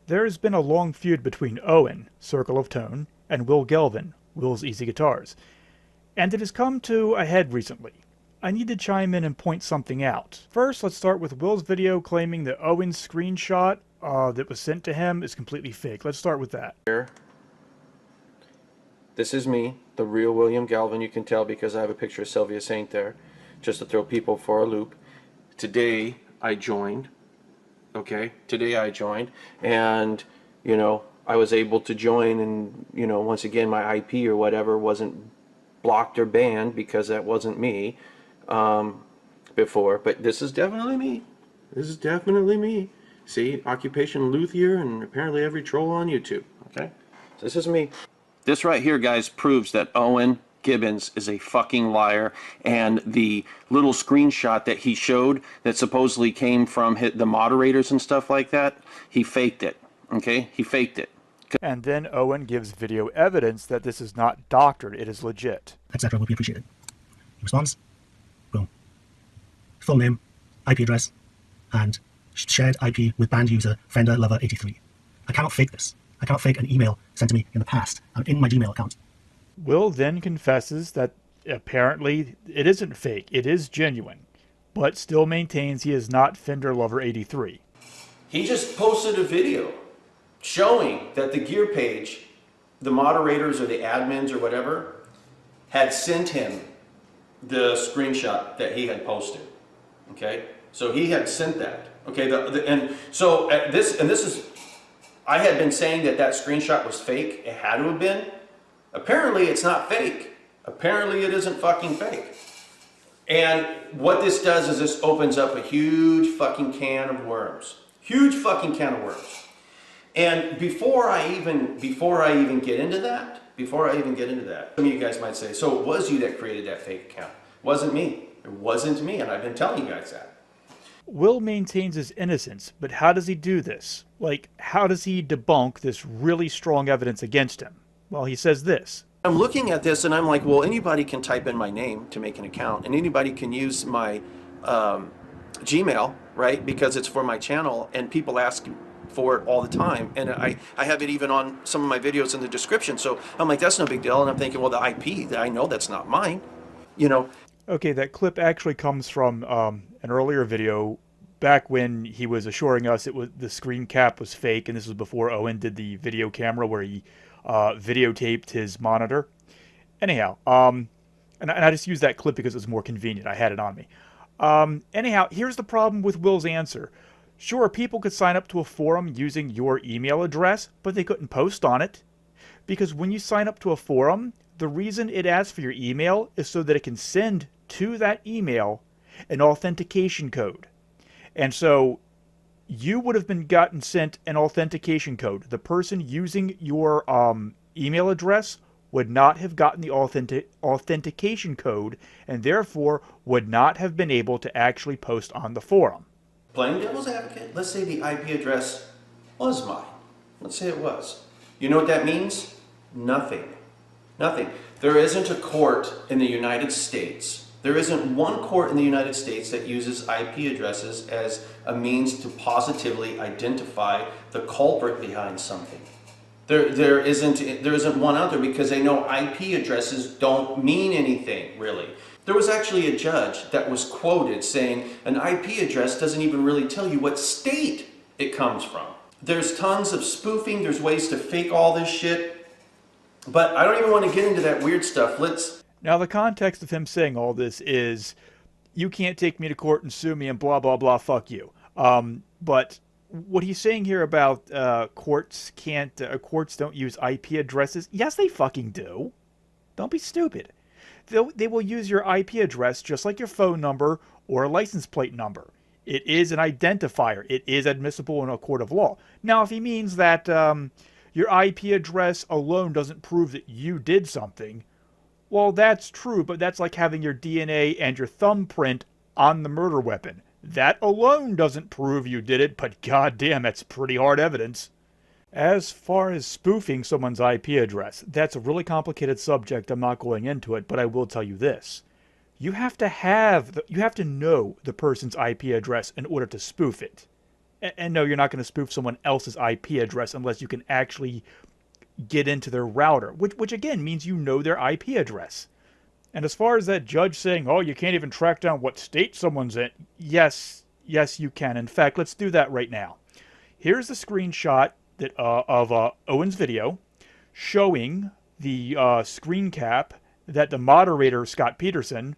There has been a long feud between Owen, Circle of Tone, and Will Gelvin, Will's Easy Guitars, and it has come to a head recently. I need to chime in and point something out. First, let's start with Will's video claiming that Owen's screenshot that was sent to him is completely fake. Let's start with that. This is me, the real William Galvin. You can tell because I have a picture of Sylvia Saint there, just to throw people for a loop. Today I joined, okay? Today I joined, and, you know, I was able to join, and, you know, once again, my IP or whatever wasn't blocked or banned because that wasn't me before, but this is definitely me. This is definitely me. See, occupation luthier, and apparently every troll on YouTube, okay? So this is me. This right here, guys, proves that Owen Gibbons is a fucking liar, and the little screenshot that he showed that supposedly came from the moderators and stuff like that, he faked it, okay? He faked it. And then Owen gives video evidence that this is not doctored, it is legit. Etc. will be appreciated. He responds, boom. Full name, IP address, and shared IP with banned user Fender Lover 83. I cannot fake this. I cannot fake an email sent to me in the past and in my Gmail account. Will then confesses that apparently it isn't fake, it is genuine, but still maintains he is not Fender Lover 83. He just posted a video showing that the gear page, the moderators or the admins or whatever, had sent him the screenshot that he had posted. Okay, so he had sent that. Okay, this is. I had been saying that that screenshot was fake. It had to have been. Apparently, it's not fake. Apparently, it isn't fucking fake. And what this does is this opens up a huge fucking can of worms. Huge fucking can of worms. And before I even get into that, some of you guys might say, so it was you that created that fake account. It wasn't me. It wasn't me, and I've been telling you guys that. Will maintains his innocence, but how does he do this? Like, how does he debunk this really strong evidence against him? Well, he says this. I'm looking at this and I'm like, well, anybody can type in my name to make an account, and anybody can use my Gmail, right? Because it's for my channel, and people ask for it all the time, and I have it even on some of my videos in the description. So I'm like, that's no big deal, and I'm thinking, well, the IP, I know that's not mine, you know. Okay, that clip actually comes from an earlier video back when he was assuring us the screen cap was fake, and this was before Owen did the video camera where he videotaped his monitor. Anyhow, and I just used that clip because it was more convenient. I had it on me. Anyhow, here's the problem with Will's answer. Sure, people could sign up to a forum using your email address, but they couldn't post on it. Because when you sign up to a forum, the reason it asks for your email is so that it can send to that email an authentication code. And so you would have been gotten sent an authentication code. The person using your email address would not have gotten the authentication code, and therefore would not have been able to actually post on the forum. Playing devil's advocate, let's say the IP address was mine. Let's say it was. You know what that means? Nothing. Nothing. There isn't a court in the United States. There isn't one court in the United States that uses IP addresses as a means to positively identify the culprit behind something. There isn't one out there because they know IP addresses don't mean anything, really. There was actually a judge that was quoted saying an IP address doesn't even really tell you what state it comes from. There's tons of spoofing, there's ways to fake all this shit, but I don't even want to get into that weird stuff. Now, the context of him saying all this is, you can't take me to court and sue me and blah, blah, blah, fuck you. But what he's saying here about courts don't use IP addresses, yes, they fucking do. Don't be stupid. They will use your IP address just like your phone number or a license plate number. It is an identifier. It is admissible in a court of law. Now, if he means that your IP address alone doesn't prove that you did something, well, that's true, but that's like having your DNA and your thumbprint on the murder weapon. That alone doesn't prove you did it, but goddamn, that's pretty hard evidence. As far as spoofing someone's IP address, that's a really complicated subject. I'm not going into it, but I will tell you this. You have to know the person's IP address in order to spoof it. And no, you're not going to spoof someone else's IP address unless you can actually get into their router, which again means you know their IP address. And as far as that judge saying, oh, you can't even track down what state someone's in, yes, you can. In fact, let's do that right now. Here's the screenshot of Owen's video showing the screen cap that the moderator, Scott Peterson,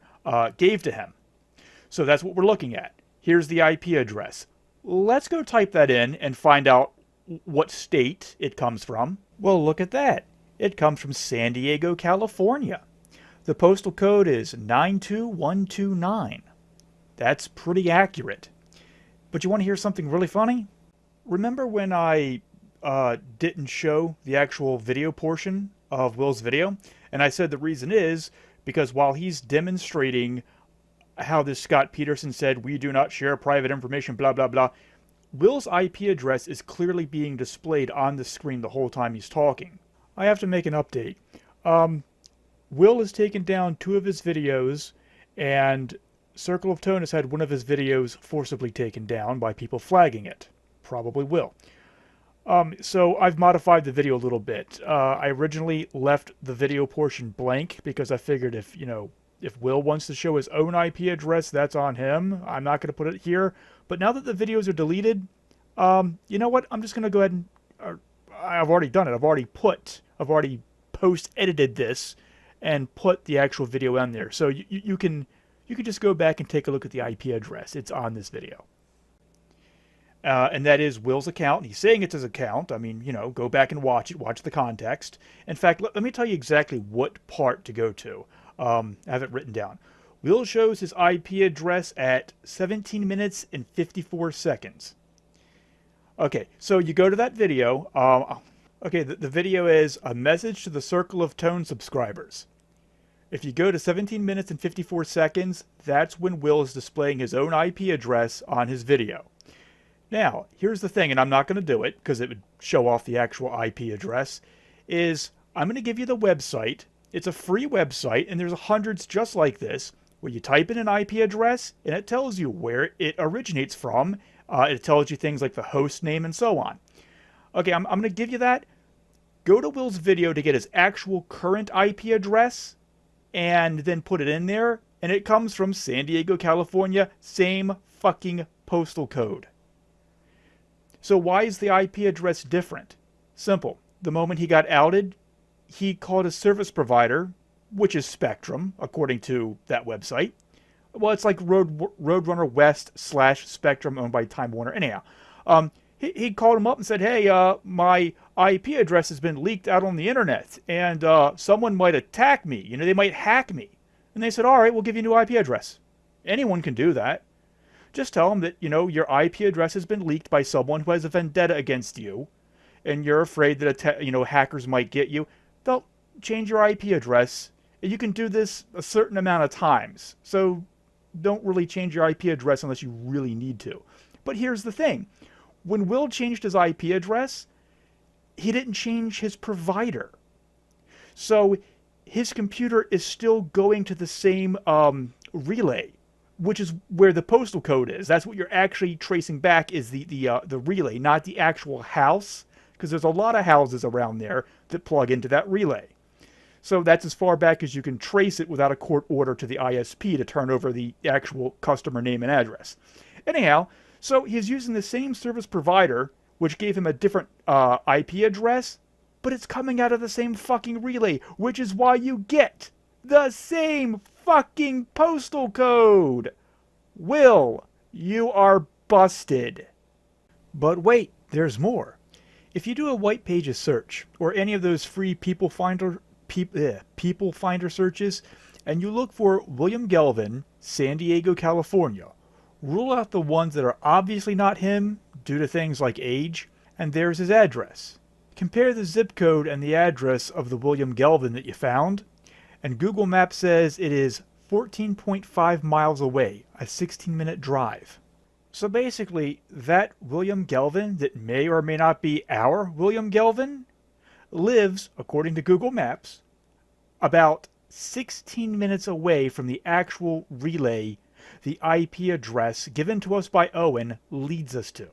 gave to him. So that's what we're looking at. Here's the IP address. Let's go type that in and find out what state it comes from. Well, look at that. It comes from San Diego, California. The postal code is 92129. That's pretty accurate. But you want to hear something really funny? Remember when I didn't show the actual video portion of Will's video? And I said the reason is because while he's demonstrating how this Scott Peterson said, we do not share private information, blah, blah, blah, Will's IP address is clearly being displayed on the screen the whole time he's talking. I have to make an update. Will has taken down 2 of his videos, and Circle of Tone has had 1 of his videos forcibly taken down by people flagging it. Probably Will. So I've modified the video a little bit. I originally left the video portion blank because I figured if Will wants to show his own IP address, that's on him. I'm not going to put it here. But now that the videos are deleted, you know what? I'm just going to go ahead and... I've already done it. I've already post-edited this and put the actual video on there. So you can just go back and take a look at the IP address. It's on this video. And that is Will's account. He's saying it's his account. I mean, go back and watch it. Watch the context. In fact, let me tell you exactly what part to go to. I have it written down. Will shows his IP address at 17 minutes and 54 seconds. Okay, so you go to that video. Okay, the video is a message to the Circle of Tone subscribers. If you go to 17 minutes and 54 seconds, that's when Will is displaying his own IP address on his video. Now, here's the thing, and I'm not going to do it because it would show off the actual IP address, is I'm going to give you the website. It's a free website, and there's hundreds just like this, where you type in an IP address, and it tells you where it originates from. It tells you things like the host name and so on. Okay, I'm going to give you that. Go to Will's video to get his actual current IP address, and then put it in there, and it comes from San Diego, California, same fucking postal code. So why is the IP address different? Simple. The moment he got outed, he called his service provider, which is Spectrum, according to that website. Well, it's like Roadrunner West / Spectrum, owned by Time Warner. Anyhow, he called him up and said, hey, my IP address has been leaked out on the internet, and someone might attack me. They might hack me. And they said, all right, we'll give you a new IP address. Anyone can do that. Just tell them that, your IP address has been leaked by someone who has a vendetta against you, and you're afraid that, hackers might get you. They'll change your IP address, and you can do this a certain amount of times. So don't really change your IP address unless you really need to. But here's the thing. When Will changed his IP address, he didn't change his provider. So his computer is still going to the same relay, which is where the postal code is. That's what you're actually tracing back, is the relay, not the actual house, because there's a lot of houses around there that plug into that relay. So that's as far back as you can trace it without a court order to the ISP to turn over the actual customer name and address. Anyhow, so he's using the same service provider, which gave him a different IP address, but it's coming out of the same fucking relay, which is why you get the same fucking postal code. Will, you are busted. But wait, there's more. If you do a White Pages search, or any of those free people finder searches, and you look for William Gelvin, San Diego, California, rule out the ones that are obviously not him due to things like age, and there's his address. Compare the zip code and the address of the William Gelvin that you found, and Google Maps says it is 14.5 miles away, a 16-minute drive. So basically, that William Gelvin that may or may not be our William Gelvin lives, according to Google Maps, about 16 minutes away from the actual relay the IP address given to us by Owen leads us to.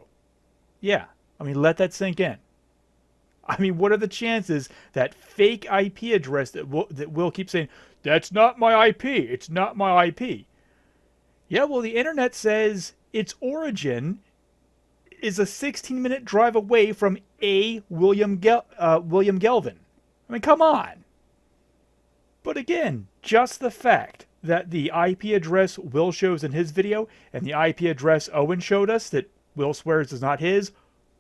Yeah, I mean, let that sink in. I mean, what are the chances that fake IP address that Will keeps saying, that's not my IP, it's not my IP? Yeah, well, the internet says its origin is a 16-minute drive away from a William Gelvin. I mean, come on. But again, just the fact that the IP address Will shows in his video and the IP address Owen showed us that Will swears is not his,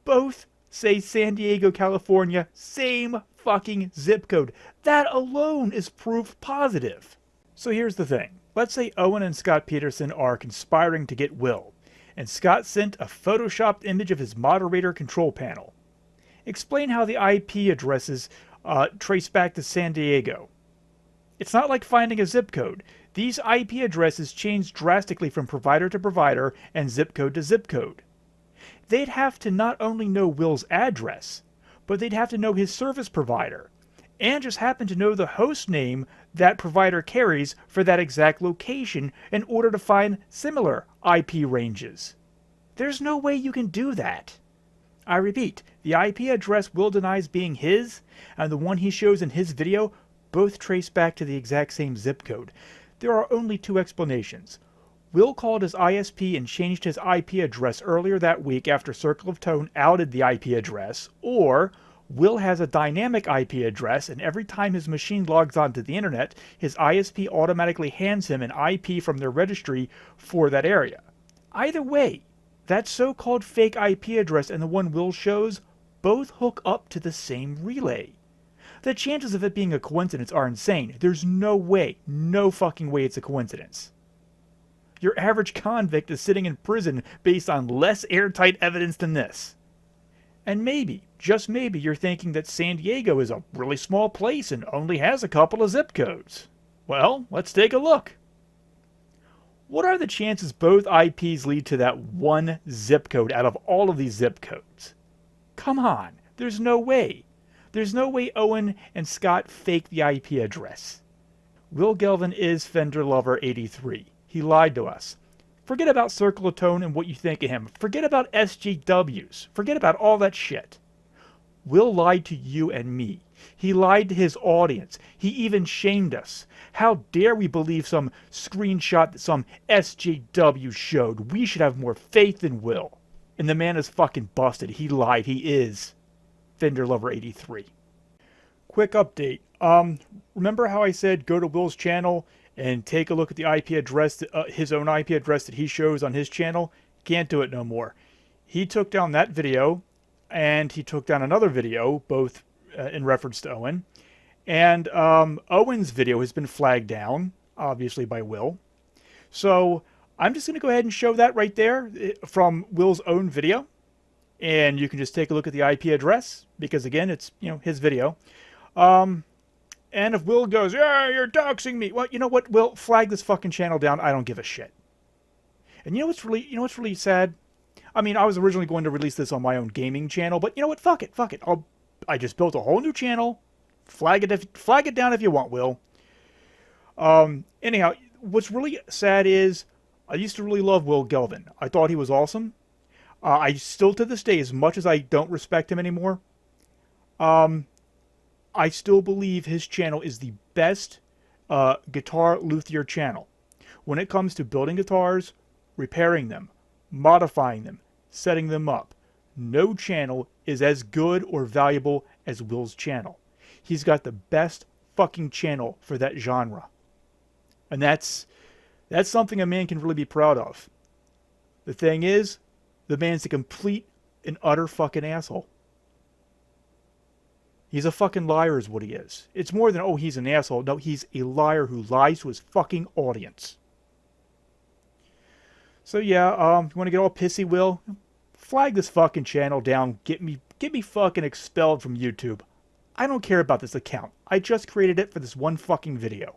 both say San Diego, California, same fucking zip code. That alone is proof positive. So here's the thing. Let's say Owen and Scott Peterson are conspiring to get Will, and Scott sent a photoshopped image of his moderator control panel. Explain how the IP addresses trace back to San Diego. It's not like finding a zip code. These IP addresses change drastically from provider to provider and zip code to zip code. They'd have to not only know Will's address, but they'd have to know his service provider, and just happen to know the host name that provider carries for that exact location in order to find similar IP ranges. There's no way you can do that. I repeat, the IP address Will denies being his, and the one he shows in his video, both trace back to the exact same zip code. There are only two explanations. Will called his ISP and changed his IP address earlier that week after Circle of Tone outed the IP address, or Will has a dynamic IP address, and every time his machine logs onto the internet, his ISP automatically hands him an IP from their registry for that area. Either way, that so-called fake IP address and the one Will shows both hook up to the same relay. The chances of it being a coincidence are insane. There's no way, no fucking way it's a coincidence. Your average convict is sitting in prison based on less airtight evidence than this. And maybe, just maybe, you're thinking that San Diego is a really small place and only has a couple of zip codes. Well, let's take a look. What are the chances both IPs lead to that one zip code out of all of these zip codes? Come on, there's no way. There's no way Owen and Scott faked the IP address. Will Gelvin is Fender Lover 83. He lied to us. Forget about Circle of Tone and what you think of him. Forget about SGWs. Forget about all that shit. Will lied to you and me. He lied to his audience. He even shamed us. How dare we believe some screenshot that some SJW showed? We should have more faith in Will. And the man is fucking busted. He lied. He is Fender Lover 83. Quick update. Remember how I said go to Will's channel and take a look at the IP address, his own IP address that he shows on his channel? Can't do it no more. He took down that video, and he took down another video, both in reference to Owen. And Owen's video has been flagged down, obviously by Will. So I'm just going to go ahead and show that right there from Will's own video. And you can just take a look at the IP address, because again, it's, you know, his video. And if Will goes, yeah, you're doxing me. Well, you know what, Will, flag this fucking channel down. I don't give a shit. And you know what's really sad? I mean, I was originally going to release this on my own gaming channel, but you know what? Fuck it. I just built a whole new channel. Flag it down if you want, Will. Anyhow, what's really sad is I used to really love Will Gelvin. I thought he was awesome. I still, to this day, as much as I don't respect him anymore, I still believe his channel is the best guitar luthier channel. When it comes to building guitars, repairing them, modifying them, setting them up, no channel is as good or valuable as Will's channel. He's got the best fucking channel for that genre. And that's something a man can really be proud of. The thing is, the man's a complete and utter fucking asshole. He's a fucking liar is what he is. It's more than, oh, he's an asshole. No, he's a liar who lies to his fucking audience. So yeah, if you want to get all pissy, Will, flag this fucking channel down. Get me fucking expelled from YouTube. I don't care about this account. I just created it for this one fucking video.